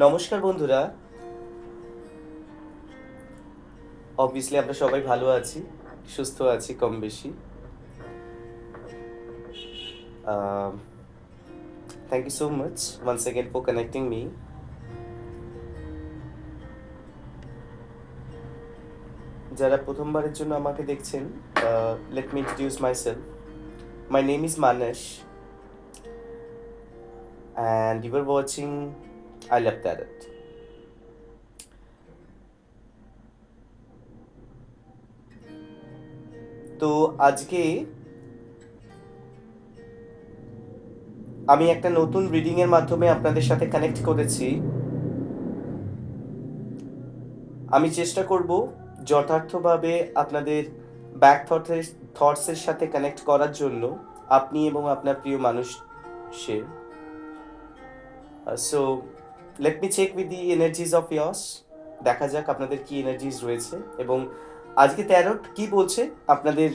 নমস্কার বন্ধুরা। অবভিয়াসলি আমরা সবাই ভালো আছি, সুস্থ আছি কম বেশি। Thank you so much once again for connecting me. যারা প্রথমবারের জন্য আমাকে দেখছেন, let me introduce myself. My name is Manas and you are watching I love tarot. তো আজকে আমি একটা নতুন রিডিংয়ের মাধ্যমে আপনাদের সাথে কানেক্ট করেছি। আমি চেষ্টা করব যথার্থভাবে আপনাদের ব্যাক থটসের সাথে কানেক্ট করার জন্য, আপনি এবং আপনার প্রিয় মানুষের। So let me check with the energies of years. দেখা যাক আপনাদের কি এনার্জিজ রয়েছে এবং আজকে ট্যারট কি বলছে আপনাদের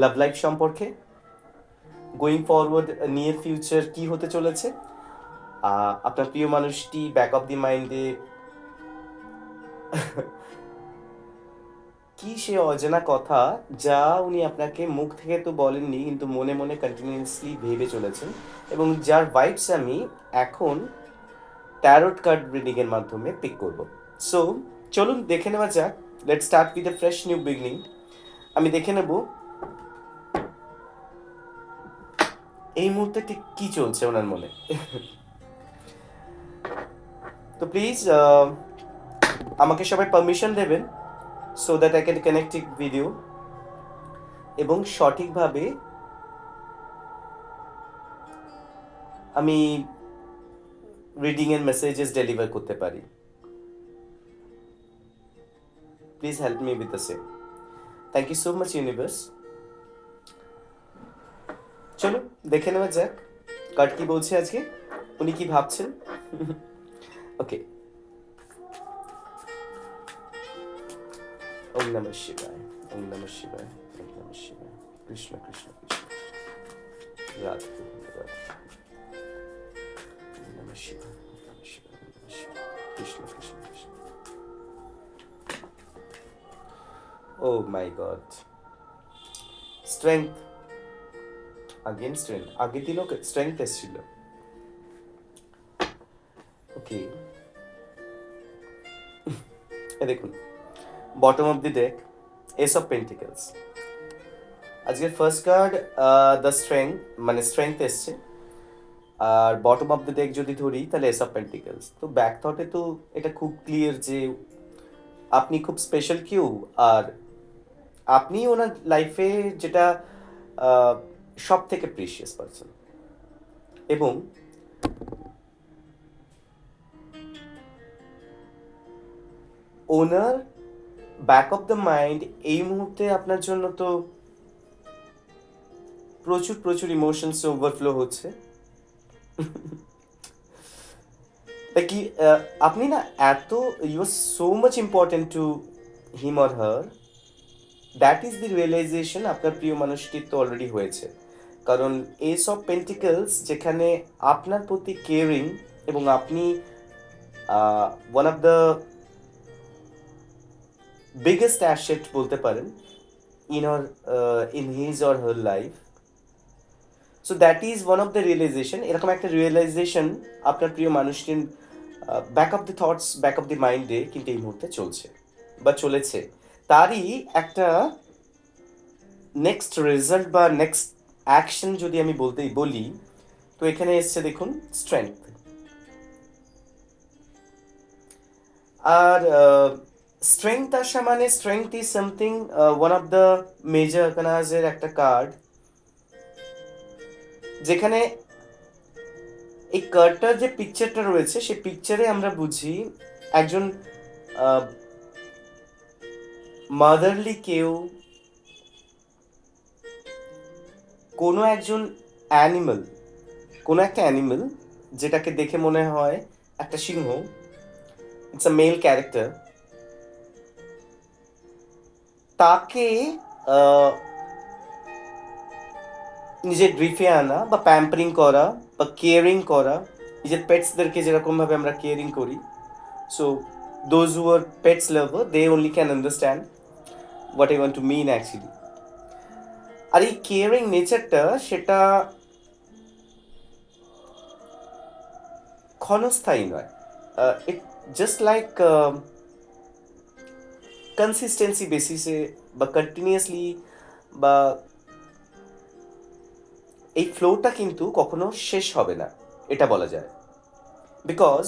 লাভ লাইফ সম্পর্কে, গোয়িং ফরওয়ার্ড, নিয়ার ফিউচার কি হতে চলেছে। আপনার প্রিয় মানুষটি ব্যাক অফ দি মাইন্ডে কি সে অজানা কথা যা উনি আপনাকে মুখ থেকে তো বলেননি, কিন্তু মনে মনে কন্টিনিউয়াসলি ভেবে চলেছেন, এবং যার ভাইবস আমি এখন ট্যারট কার্ড রিডিং এর মাধ্যমে পিক করব। সো চলুন দেখে নেওয়া যাক। Let's start with a fresh new beginning. আমি দেখে নেব এই মুহূর্তে ঠিক কি চলছে ওনার মনে। তো প্লিজ আমাকে সবাই পারমিশন দেবেন so that I can connect video এবং সঠিকভাবে আমি রিডিং এর মেসেজেস ডেলিভার করতে পারি। Please help me with the same. Thank you so much universe. চলো দেখে নেওয়া যাক কার্ড কি বলছে আজকে, উনি কি ভাবছেন। ওকে। ওম নমঃ শিবায়, ওম নমঃ শিবায়, ওম নমঃ শিবায়। কৃষ্ণ কৃষ্ণ কৃষ্ণ, রাধে রাধে। ওম নমঃ শিবায়, ওম নমঃ শিবায়, ওম নমঃ শিবায়। কৃষ্ণ কৃষ্ণ কৃষ্ণ। ও my god, strength, again strength. আগের দিনও স্ট্রেংথ এসেছিল। ওকে, দেখুন bottom of the day, S of pentacles. আজকের ফার্স্ট কার্ড দ্য স্ট্রেংথ, মানে স্ট্রেংথ এসছে। আর বটম অফ দ্য ডেক যদি ধরি তাহলে এস অফ পেন্টিকলস। তো ব্যাক থটে তো এটা খুব ক্লিয়ার যে আপনি খুব স্পেশাল কেউ, আর আপনি ওনার লাইফে যেটা সব থেকে প্রিশিয়াস পারসন, এবং ওনার ব্যাক অফ দ্য মাইন্ড এই মুহূর্তে আপনার জন্য তো প্রচুর প্রচুর ইমোশনস ওভারফ্লো হচ্ছে। তা কি আপনি না এত, you are so much important to him or her, that is the realization আপনার প্রিয় মানুষটির তো অলরেডি হয়েছে। কারণ এস অফ পেন্টিকলস যেখানে আপনার প্রতি কেয়ারিং, এবং আপনি one of the biggest asset বলতে পারেন in or in his or her life. So that is one of the realization. এরকম একটা রিয়েলাইজেশন আপনার প্রিয় মানুষটির back of the thoughts, back of the মাইন্ডে কিন্তু এই মুহূর্তে চলছে বা চলেছে। তারই একটা নেক্সট রেজাল্ট বা নেক্সট অ্যাকশন যদি আমি বলি, তো এখানে এসছে দেখুন স্ট্রেংথ। আর স্ট্রেংথ আসা মানে strength is something, one of the major আরকানাজের একটা কার্ড, যেখানে এই কার্ডটার যে পিকচারটা রয়েছে সেই পিকচারে আমরা বুঝি একজন মাদারলি কেউ, কোনো একজন অ্যানিমাল, কোনো একটা অ্যানিমাল যেটাকে দেখে মনে হয় একটা সিংহ, ইটস আ মেল ক্যারেক্টার, তাকে নিজের গ্রিফে আনা বা প্যাম্পারিং করা বা কেয়ারিং করা, নিজের পেটসদেরকে যেরকমভাবে আমরা কেয়ারিং করি, so those who are pets lover they only can understand what I want to mean actually. আর এই কেয়ারিং নেচারটা সেটা ক্ষণস্থায়ী নয়। ইট জাস্ট লাইক কনসিস্টেন্সি বেসিসে বা কন্টিনিউয়াসলি বা এই ফ্লোটা কিন্তু কখনো শেষ হবে না, এটা বলা যায়। বিকজ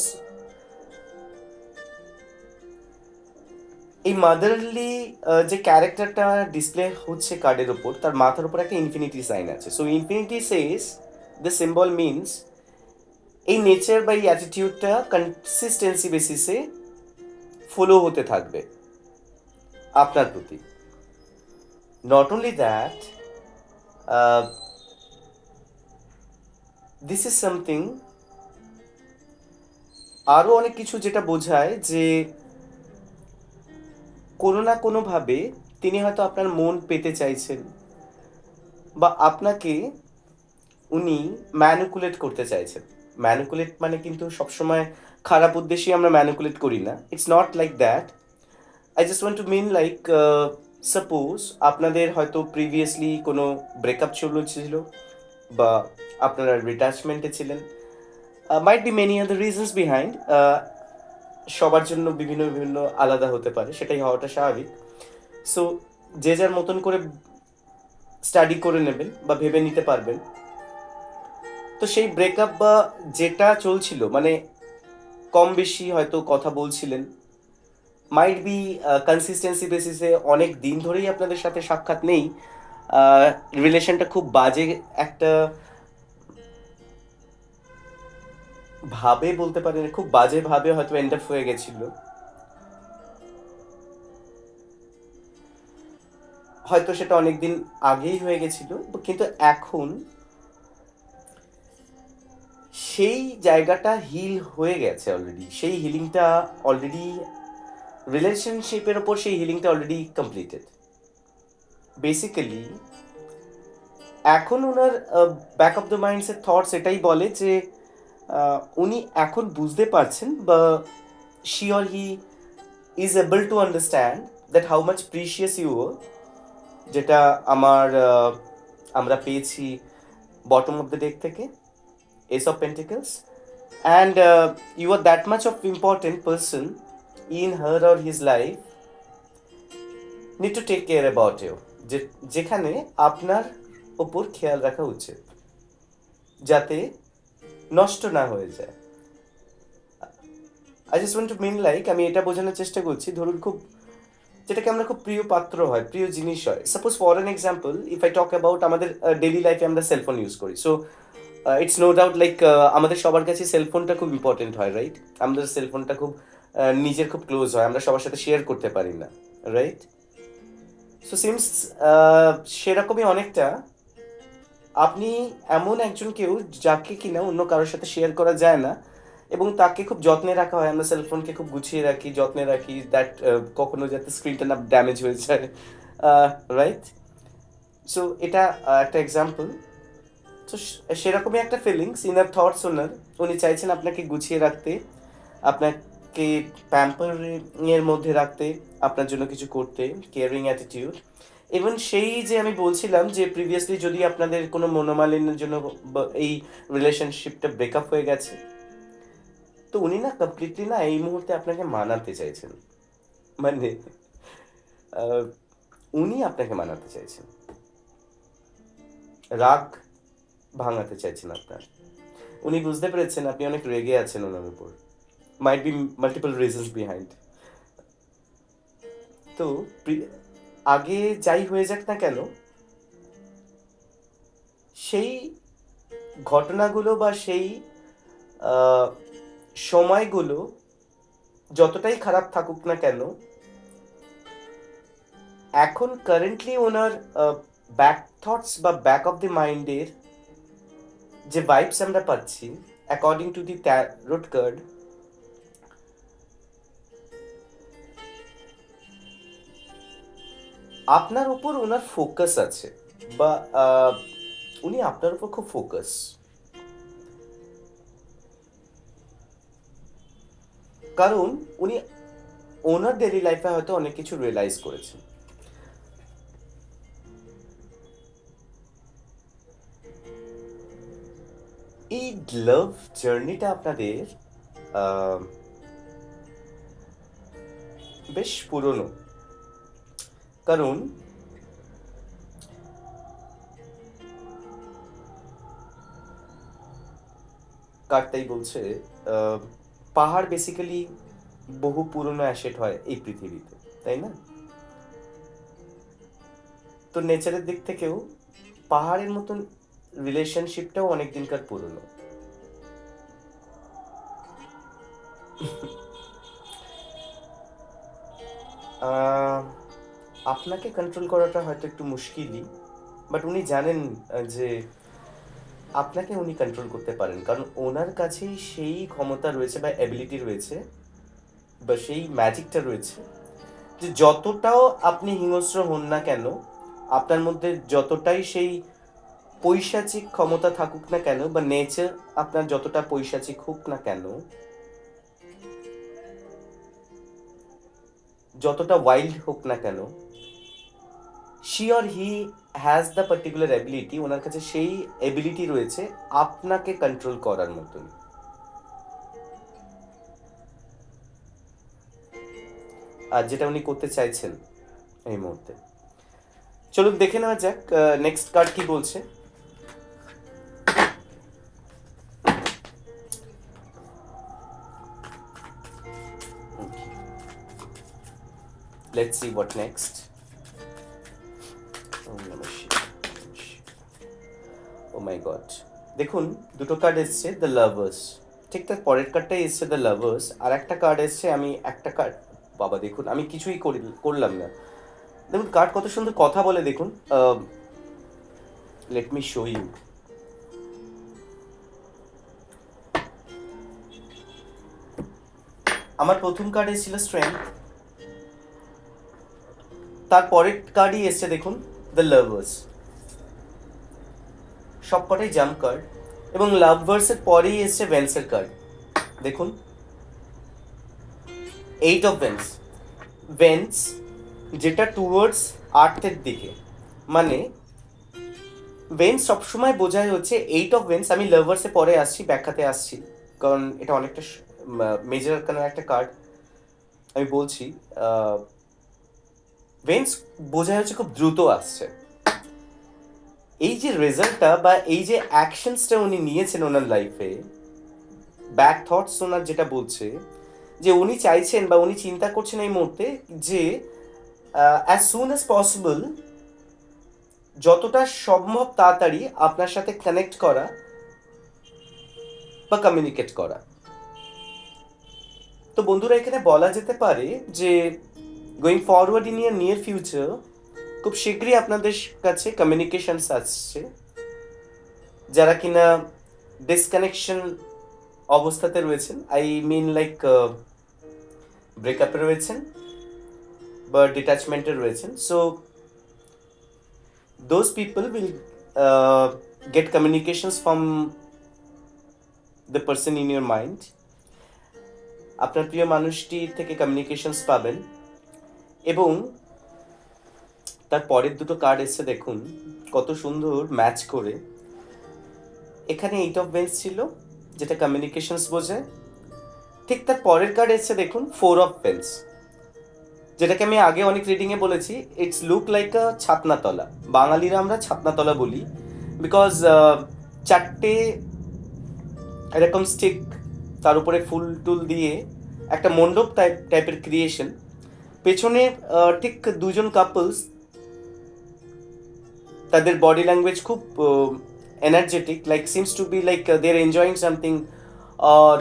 এই মাদারলি যে ক্যারেক্টারটা ডিসপ্লে হচ্ছে কার্ডের ওপর, তার মাথার উপর একটা ইনফিনিটি সাইন আছে। So infinity says the symbol means এই নেচার বা এই অ্যাটিটিউডটা কনসিস্টেন্সি বেসিসে ফলো হতে থাকবে আপনার প্রতি। Not only that, this is something আরও অনেক কিছু যেটা বোঝায় যে কোনো না কোনোভাবে তিনি হয়তো আপনার মন পেতে চাইছেন, বা আপনাকে উনি ম্যানিকুলেট করতে চাইছেন। ম্যানিকুলেট মানে কিন্তু সবসময় খারাপ উদ্দেশ্যে আমরা ম্যানিকুলেট করি না, it's not like that. I just want to mean like, suppose আপনাদের হয়তো প্রিভিয়াসলি কোনো ব্রেকআপ চলেছিল, বা আপনারা রিটাচমেন্টে ছিলেন, might be many other reasons behind. সবার জন্য বিভিন্ন বিভিন্ন আলাদা হতে পারে, সেটাই হওয়াটা স্বাভাবিক। সো যে যার মতন করে স্টাডি করে নেবেন বা ভেবে নিতে পারবেন। তো সেই ব্রেকআপ বা যেটা চলছিল, মানে কম বেশি হয়তো কথা বলছিলেন, মাইট বি কনসিস্টেন্সি বেসিসে অনেক দিন ধরেই আপনাদের সাথে সাক্ষাৎ নেই, রিলেশনটা খুব বাজে একটা ভাবে বলতে পারেন, খুব বাজে ভাবে হয়তো এন্ড আপ হয়ে গেছিল। হয়তো সেটা অনেক দিন আগেই হয়ে গেছিল, কিন্তু এখন সেই জায়গাটা হিল হয়ে গেছে অলরেডি। সেই হিলিংটা অলরেডি, রিলেশনশিপের ওপর সেই হিলিংটা অলরেডি কমপ্লিটেড। বেসিক্যালি এখন ওনার ব্যাক অফ দ্য মাইন্ডসের থটস এটাই বলে যে উনি এখন বুঝতে পারছেন, বা she or he is able to understand that how much precious you, যেটা আমরা পেয়েছি বটম অফ দ্য ডেক থেকে, ace of pentacles. And you are that much of important person in her or his life, need to take care about you, যেখানে আপনার ওপর খেয়াল রাখা উচিত যাতে নষ্ট না হয়ে যায়। I just want to mean like, আমি এটা বোঝানোর চেষ্টা করছি, ধরুন খুব যেটাকে আমরা খুব প্রিয় পাত্র হয়, প্রিয় জিনিস হয়। Suppose for an example, if I talk about আমাদের ডেইলি লাইফে আমরা সেলফোন ইউজ করি। So it's no doubt like আমাদের সবার কাছে সেলফোনটা খুব ইম্পর্টেন্ট হয়, রাইট? আমাদের সেলফোনটা খুব নিজের খুব ক্লোজ হয়, আমরা সবার সাথে শেয়ার করতে পারি না, রাইট? সো সিমস সেরকমই অনেকটা আপনি এমন একজন কেউ যাকে কিনা অন্য কারোর সাথে শেয়ার করা যায় না, এবং তাকে খুব যত্নে রাখা হয়। আমরা সেলফোনকে খুব গুছিয়ে রাখি, যত্নে রাখি, দ্যাট কখনো যাতে স্ক্রিনটা না ড্যামেজ হয়ে যায়, রাইট? সো এটা একটা এক্সাম্পল। তো সেরকমই একটা ফিলিংস, ইনার থটস ওনার। উনি চাইছেন আপনাকে গুছিয়ে রাখতে, আপনাকে প্যাম্পারিং এর মধ্যে রাখতে, আপনার জন্য কিছু করতে, কেয়ারিং অ্যাটিটিউড। এবং সেই যে আমি বলছিলাম যে প্রিভিয়াসলি যদি আপনাদের কোনো মনোমালিন্যের জন্য এই রিলেশনশিপটা ব্রেকআপ হয়ে গেছে, তো উনি না কমপ্লিটলি না এই মুহূর্তে আপনাকে মানাতে চাইছেন। মানে আহ, উনি আপনাকে মানাতে চাইছেন, রাগ ভাঙাতে চাইছেন আপনার। উনি বুঝতে পেরেছেন আপনি অনেক রেগে আছেন ওনার উপর, might be multiple reasons behind. তো আগে যাই হয়ে যাক না কেন, সেই ঘটনাগুলো বা সেই আহ, সময়গুলো যতটাই খারাপ থাকুক না কেন, এখন কারেন্টলি ওনার ব্যাক থটস বা ব্যাক অফ দি মাইন্ডের যে ভাইবস আমরা পাচ্ছি, according to the tarot card, আপনার উপর ওনার ফোকাস আছে, বা উনি আপনার উপর খুব ফোকাস। কারণ উনি ওনার ডেলি লাইফে হয়তো অনেক কিছু রিয়েলাইজ করেছেন। এই লাভ জার্নিটা আপনাদের বেশ পুরনো, কারণ কার্তাই বলছে পাহাড় বেসিক্যালি বহু পুরনো অ্যাসেট হয় এই পৃথিবীতে, তাই না? তো নেচারের দিক থেকেও পাহাড়ের মতন রিলেশনশিপটাও অনেক দিনকার পুরনো। আপনাকে কন্ট্রোল করাটা হয়তো একটু মুশকিলই, বাট উনি জানেন যে আপনাকে উনি কন্ট্রোল করতে পারেন, কারণ ওনার কাছেই সেই ক্ষমতা রয়েছে বা অ্যাবিলিটি রয়েছে বা সেই ম্যাজিকটা রয়েছে যে যতটাও আপনি হিংস্র হন না কেন, আপনার মধ্যে যতটাই সেই পৈশাচিক ক্ষমতা থাকুক না কেন বা নেচার আপনার যতটা পৈশাচিক হোক না কেন, যতটা ওয়াইল্ড হোক না কেন, she or he has the particular ability, ওনার কাছে সেই এবিলিটি রয়েছে আপনাকে কন্ট্রোল করার মতন। আর যেটা উনি করতে চাইছেন এই মুহূর্তে। চলুন দেখে নেওয়া যাক নেক্সট কার্ড কি বলছে। Let's see what next. Oh my God, দেখুন দুটো কার্ড এসছে দ্য লাভার্স, ঠিক তার পরের কার্ডটাই এসছে দ্য লাভার্স, আর একটা কার্ড এসছে, আমি একটা কার্ড, বাবা দেখুন আমি কিছুই করলাম না, দেখুন কার্ড কত সুন্দর কথা বলে, দেখুন লেট মি শো ইউ। আমার প্রথম কার্ড এসেছিল স্ট্রেংথ, তার পরের কার্ডই এসছে দেখুন দ্য লাভার্স, সবকটাই জাম্প কার্ড, এবং লাভার্সের পরেই এসছে ভেন্সের কার্ড, দেখুন 8 অফ ভেন্স, ভেন্স যেটা টুয়ার্ডস আর্থের দিকে, মানে ভেন্স সবসময় বোঝায় হচ্ছে 8 অফ ভেন্স, আমি লাভার্সে পরে আসছি, ব্যাখ্যাতে আসছি, কারণ এটা অনেকটা মেজর আরকানার একটা কার্ড, আমি বলছি ভেন্স বোঝায় হচ্ছে খুব দ্রুত আসছে। এই যে রেজাল্টটা বা এই যে অ্যাকশনসটা উনি নিয়েছেন ওনার লাইফে, ব্যাক থটস ওনার যেটা বলছে যে উনি চাইছেন বা উনি চিন্তা করছেন এই মুহূর্তে যে অ্যাজ সুন অ্যাজ পসিবল, যতটা সম্ভব তাড়াতাড়ি আপনার সাথে কানেক্ট করা বা কমিউনিকেট করা। তো বন্ধুরা এখানে বলা যেতে পারে যে going forward in year near future খুব শীঘ্রই আপনাদের কাছে কমিউনিকেশনস আসছে, যারা কিনা ডিসকানেকশন অবস্থাতে রয়েছেন, আই মিন লাইক ব্রেকআপে রয়েছেন বা ডিট্যাচমেন্টে রয়েছেন, so those people will get communications from the person in your mind, আপনার প্রিয় মানুষটি থেকে কমিউনিকেশনস পাবেন। এবং তার পরের দুটো কার্ড এসছে দেখুন কত সুন্দর ম্যাচ করে, এখানে 8 অফ ভেন্স ছিল যেটা কমিউনিকেশনস বোঝায়, ঠিক তার পরের কার্ড এসছে দেখুন 4 অফ ভেন্স, যেটাকে আমি আগে অনেক রিডিংয়ে বলেছি ইটস লুক লাইক আ ছাতনাতলা, বাঙালিরা আমরা ছাতনাতলা বলি, বিকজ চারটে এরকম স্টিক, তার উপরে ফুল টুল দিয়ে একটা মণ্ডপ টাইপের ক্রিয়েশন, পেছনে ঠিক দুজন কাপলস, তাদের বডি ল্যাঙ্গুয়েজ খুব energetic, like seems to be like they are enjoying something, or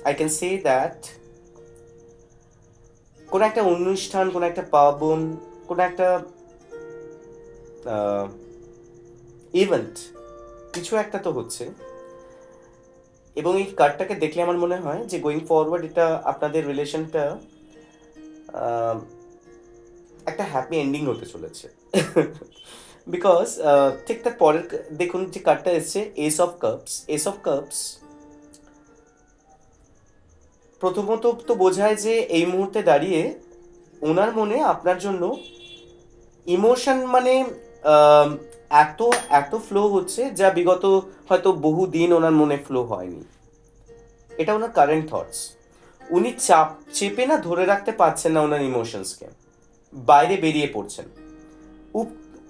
I can say that কোনো একটা অনুষ্ঠান, কোনো একটা পার্বণ, কোনো একটা ইভেন্ট, কিছু একটা তো হচ্ছে। এবং এই কার্ডটাকে দেখলে আমার মনে হয় যে গোয়িং ফরওয়ার্ড এটা আপনাদের রিলেশনটা একটা হ্যাপি এন্ডিং হতে চলেছে। বিকজ ঠিক তার পরের দেখুন যে কার্ডটা এসছে S of cups, S of cups প্রথমত তো বোঝায় যে এই মুহূর্তে দাঁড়িয়ে ওনার মনে আপনার জন্য ইমোশন মানে আম, এত এত ফ্লো হচ্ছে যা বিগত হয়তো বহু দিন ওনার মনে ফ্লো হয়নি। এটা ওনার কারেন্ট থটস। উনি চেপে না ধরে রাখতে পারছেন না ওনার ইমোশনসকে, বাইরে বেরিয়ে পড়ছেন,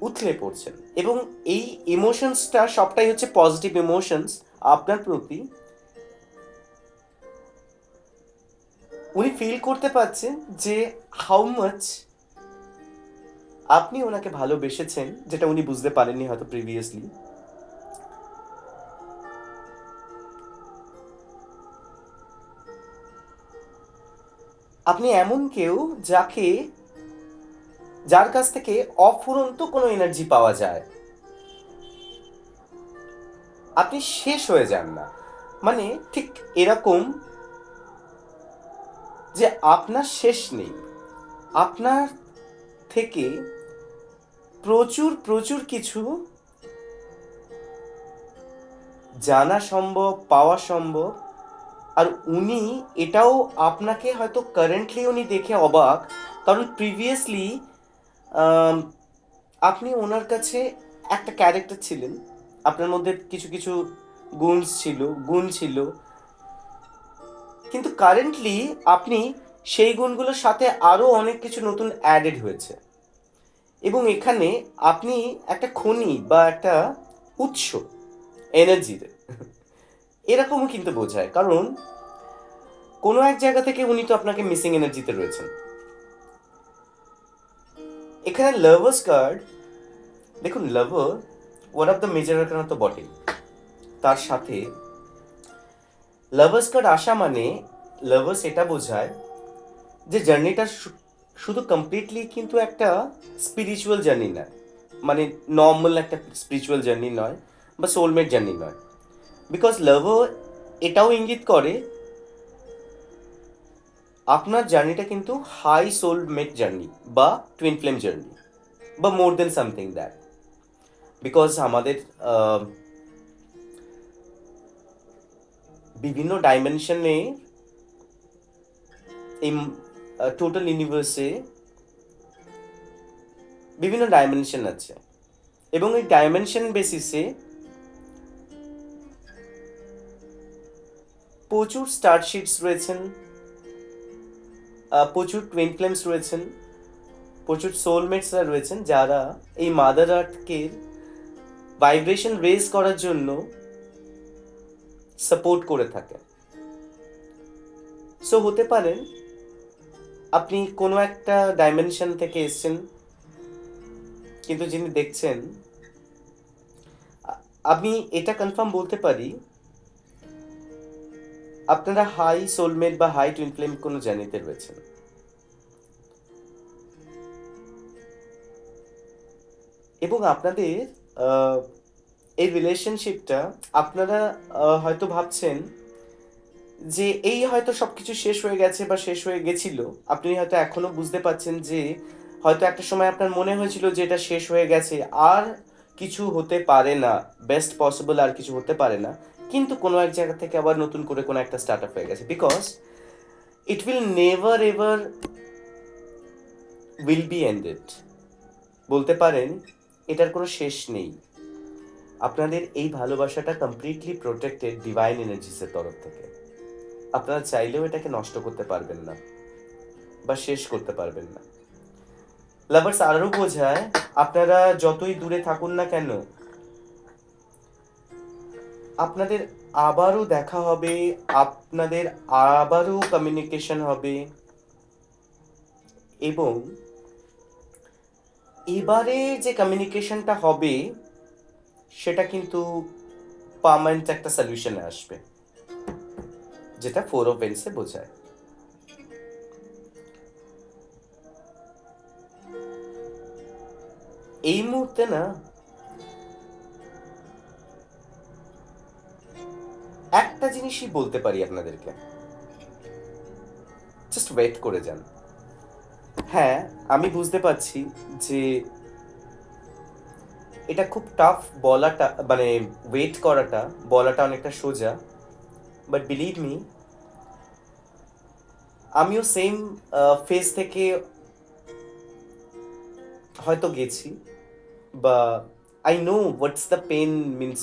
উথলে পড়ছেন। এবং এই ইমোশনসটা সবটাই হচ্ছে পজিটিভ ইমোশনস আপনার প্রতি। উনি ফিল করতে পারছেন যে হাউ মাচ আপনি ওনাকে ভালোবেসেছেন, যেটা উনি বুঝতে পারেননি হয়তো প্রিভিয়াসলি। আপনি এমন কেউ যার কাছ থেকে অফুরন্ত কোনো এনার্জি পাওয়া যায়, আপনি শেষ হয়ে যান না। মানে ঠিক এরকম যে আপনার শেষ নেই, আপনার থেকে প্রচুর প্রচুর কিছু জানা সম্ভব, পাওয়া সম্ভব। আর উনি এটাও আপনাকে হয়তো কারেন্টলি উনি দেখে অবাক, কারণ প্রিভিয়াসলি আপনি ওনার কাছে একটা ক্যারেক্টার ছিলেন, আপনার মধ্যে কিছু কিছু গুণ ছিল, কিন্তু কারেন্টলি আপনি সেই গুণগুলোর সাথে আরও অনেক কিছু নতুন অ্যাডেড হয়েছে। এবং এখানে আপনি একটা খনি বা একটা উৎস এনার্জির এরকমও কিন্তু বোঝায়, কারণ কোনো এক জায়গা থেকে উনি তো আপনাকে মিসিং এনার্জিতে রয়েছেন। এখানে লাভার্স কার্ড, দেখুন লাভার ওয়ান অফ দ্য মেজর আর্কানা তো বটেই, তার সাথে লাভার্স কার্ড আসা মানে লাভার্স এটা বোঝায় যে জার্নিটা শুধু কমপ্লিটলি কিন্তু একটা স্পিরিচুয়াল জার্নি নয়, মানে নর্মাল একটা স্পিরিচুয়াল জার্নি নয় বা সোলমেট জার্নি নয়। বিকজ লাভার এটাও ইঙ্গিত করে আপনার জার্নিটা কিন্তু হাই সোলমেট জার্নি বা টুইন ফ্লেম জার্নি বা মোর দেন সামথিং দ্যাট। বিকজ আমাদের বিভিন্ন ডাইমেনশনে, এই টোটাল ইউনিভার্সে বিভিন্ন ডাইমেনশন আছে, এবং এই ডাইমেনশন বেসিসে প্রচুর স্টারশিটস রয়েছেন, প্রচুর টুইন ফ্লেমস রয়েছেন, প্রচুর সোলমেটসরা রয়েছেন, যারা এই মাদার আর্থকে ভাইব্রেশন রেজ করার জন্য সাপোর্ট করে থাকে। সো হতে পারেন আপনি কোনো একটা ডাইমেনশন থেকে এসছেন, কিন্তু যিনি দেখছেন, আমি এটা কনফার্ম বলতে পারি আপনারা হাই সোলমেট বা হাই টুইন ফ্লেম কোনো জার্নিতে রয়েছেন। এবং আপনাদের এই রিলেশনশিপটা, আপনারা হয়তো ভাবছেন যে এই হয়তো সব কিছু শেষ হয়ে গেছে বা শেষ হয়ে গেছিল। আপনি হয়তো এখনো বুঝতে পারছেন যে হয়তো একটা সময় আপনার মনে হয়েছিল যে এটা শেষ হয়ে গেছে, আর কিছু হতে পারে না, বেস্ট পসিবল আর কিছু হতে পারে না। কিন্তু কোনো এক জায়গা থেকে আবার নতুন করে কোনো একটা স্টার্ট আপ হয়ে গেছে, because it will never ever will be ended. বলতে পারেন এটার কোনো শেষ নেই। আপনাদের এই ভালোবাসাটা কমপ্লিটলি প্রোটেক্টেড ডিভাইন এনার্জিসের তরফ থেকে। আপনারা চাইলেও এটাকে নষ্ট করতে পারবেন না বা শেষ করতে পারবেন না। লাভার্স আরও বোঝায় আপনারা যতই দূরে থাকুন না কেন, আপনাদের আবারও দেখা হবে, আপনাদের আবারও কমিউনিকেশন হবে। এবং এবারে যে কমিউনিকেশনটা হবে সেটা কিন্তু পার্মানেন্ট একটা সলিউশনে আসবে, যেটা 4 অফ ওয়ান্ডসে বোঝায়। এই মুহূর্তে না একটা জিনিসই বলতে পারি আপনাদেরকে, জাস্ট ওয়েট করে যান। হ্যাঁ, আমি বুঝতে পারছি যে এটা খুব টাফ বলাটা, মানে ওয়েট করাটা, বলাটা অনেকটা সোজা, বাট বিলিভ মি, আমিও সেম ফেজ থেকে হয়তো গেছি, বা I know what's the pain, means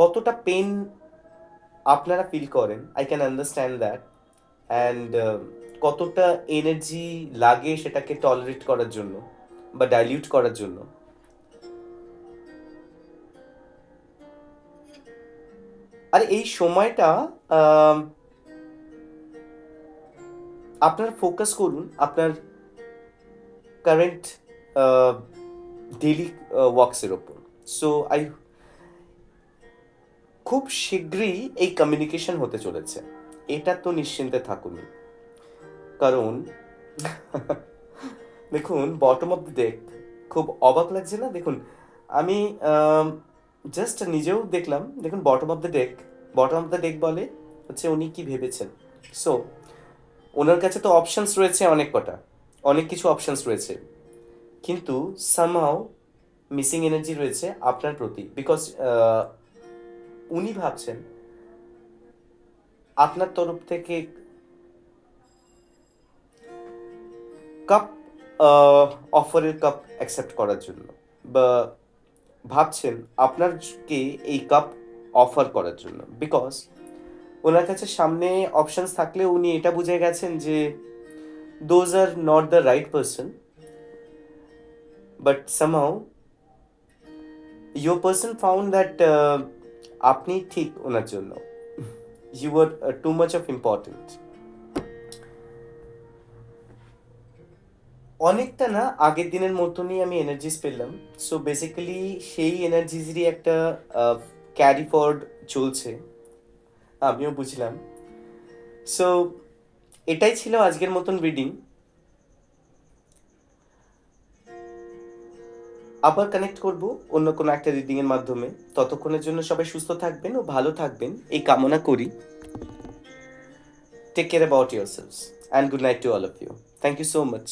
কতটা পেন আপনারা ফিল করেন, I can understand that. And কতটা এনার্জি লাগে সেটাকে টলারেট করার জন্য বা ডাইলিউট করার জন্য। আর এই সময়টা আম, আপনারা ফোকাস করুন আপনার কারেন্ট ডেইলি ওয়ার্কসের ওপর। সো খুব শীঘ্রই এই কমিউনিকেশন হতে চলেছে, এটা তো নিশ্চিন্তে থাকুনই। কারণ দেখুন, বটম অফ দ্য ডেক খুব অবাক লাগছে না? দেখুন, আমি জাস্ট নিজেও দেখলাম। দেখুন, বটম অফ দ্য ডেক বলে হচ্ছে উনি কি ভেবেছেন। সো ওনার কাছে তো অপশনস রয়েছে অনেক কটা, অনেক কিছু অপশনস রয়েছে, কিন্তু সামহাও মিসিং এনার্জি রয়েছে আপনার প্রতি, বিকজ উনি ভাবছেন আপনার তরফ থেকে কাপ অফারের কাপ অ্যাকসেপ্ট করার জন্য, বা ভাবছেন আপনারকে এই কাপ অফার করার জন্য, বিকজ ওনার কাছে সামনে অপশনস থাকলে উনি এটা বুঝে গেছেন যে those are not the right person, but somehow your person found that আপনি ঠিক ওনার জন্য, you are too much of important. অনেকটা না আগের দিনের মতনই আমি এনার্জিস পেলাম। সো বেসিক্যালি সেই এনার্জিসেরই একটা ক্যারি ফরওয়ার্ড চলছে, আমিও বুঝলাম। সো এটাই ছিল আজকের মতন রিডিং। আবার কানেক্ট করব অন্য কোনো একটা রিডিংয়ের মাধ্যমে। ততক্ষণের জন্য সবাই সুস্থ থাকবেন ও ভালো থাকবেন এই কামনা করি। Take care about yourselves and good night to all of you. Thank you so much.